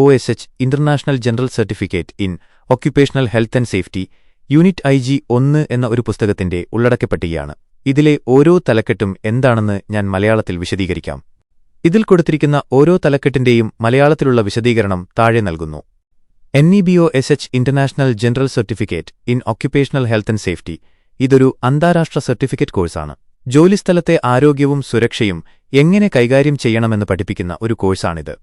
OSH international general certificate in occupational health and safety unit IG-1 എന്ന ഒരു പുസ്തകത്തിന്റെ ഉള്ളടക്കപ്പട്ടികയാണ്. ഇതിലെ ഓരോ തലക്കെട്ടും എന്താണെന്ന് ഞാൻ മലയാളത്തിൽ വിശദീകരിക്കാം. ഇതിൽ കൊടുത്തിരിക്കുന്ന ഓരോ തലക്കെട്ടിന്റെയും മലയാളത്തിലുള്ള വിശദീകരണം താഴെ നൽകുന്നു. NEBOSH international general certificate in occupational health and safety ഇതൊരു അന്താരാഷ്ട്ര സർട്ടിഫിക്കറ്റ് കോഴ്സാണ്. ജോലിസ്ഥലത്തെ ആരോഗ്യവും സുരക്ഷയും എങ്ങനെ കൈകാര്യം ചെയ്യണമെന്ന് പഠിപ്പിക്കുന്ന ഒരു കോഴ്സാണിത്.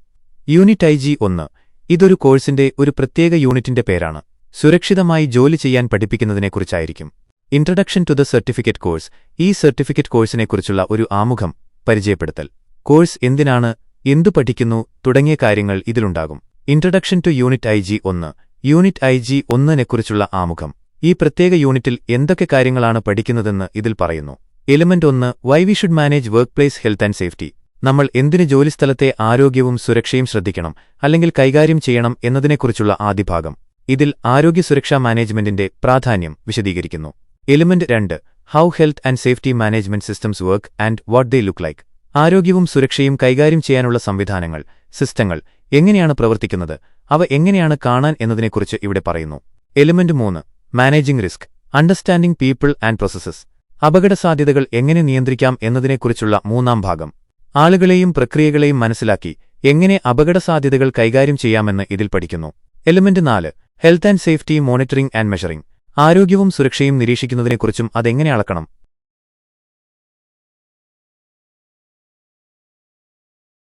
യൂണിറ്റ് IG-1 ഇതൊരു കോഴ്സിന്റെ ഒരു പ്രത്യേക യൂണിറ്റിന്റെ പേരാണ്. സുരക്ഷിതമായി ജോലി ചെയ്യാൻ പഠിപ്പിക്കുന്നതിനെക്കുറിച്ചായിരിക്കും. Introduction to the certificate course ഈ സർട്ടിഫിക്കറ്റ് കോഴ്സിനെക്കുറിച്ചുള്ള ഒരു ആമുഖം, പരിചയപ്പെടുത്തൽ, കോഴ്സ് എന്തിനാണ്, എന്തു പഠിക്കുന്നു തുടങ്ങിയ കാര്യങ്ങൾ ഇതിലുണ്ടാകും. Introduction to unit IG-1 unit IG-1നെക്കുറിച്ചുള്ള ആമുഖം. ഈ പ്രത്യേക യൂണിറ്റിൽ എന്തൊക്കെ കാര്യങ്ങളാണ് പഠിക്കുന്നതെന്ന് ഇതിൽ പറയുന്നു. Element 1 why we should manage workplace health and safety. നമ്മൾ എന്തിന് ജോലിസ്ഥലത്തെ ആരോഗ്യവും സുരക്ഷയും ശ്രദ്ധിക്കണം അല്ലെങ്കിൽ കൈകാര്യം ചെയ്യണം എന്നതിനെക്കുറിച്ചുള്ള ആദ്യ ഭാഗം. ഇതിൽ ആരോഗ്യസുരക്ഷാ മാനേജ്മെന്റിന്റെ പ്രാധാന്യം വിശദീകരിക്കുന്നു. Element 2 how health and safety management systems work and what they look like. ആരോഗ്യവും സുരക്ഷയും കൈകാര്യം ചെയ്യാനുള്ള സംവിധാനങ്ങൾ, സിസ്റ്റങ്ങൾ എങ്ങനെയാണ് പ്രവർത്തിക്കുന്നത്, അവ എങ്ങനെയാണ് കാണാൻ എന്നതിനെക്കുറിച്ച് ഇവിടെ പറയുന്നു. Element 3 managing risk, understanding people and processes. അപകടസാധ്യതകൾ എങ്ങനെ നിയന്ത്രിക്കാം എന്നതിനെക്കുറിച്ചുള്ള മൂന്നാം ഭാഗം. ആളുകളെയും പ്രക്രിയകളെയും മനസ്സിലാക്കി എങ്ങനെ അപകടസാധ്യതകൾ കൈകാര്യം ചെയ്യാമെന്ന് ഇതിൽ പഠിക്കുന്നു. Element 4 health and safety monitoring and measuring. ആരോഗ്യവും സുരക്ഷയും നിരീക്ഷിക്കുന്നതിനെക്കുറിച്ചും അതെങ്ങനെ അളക്കണം,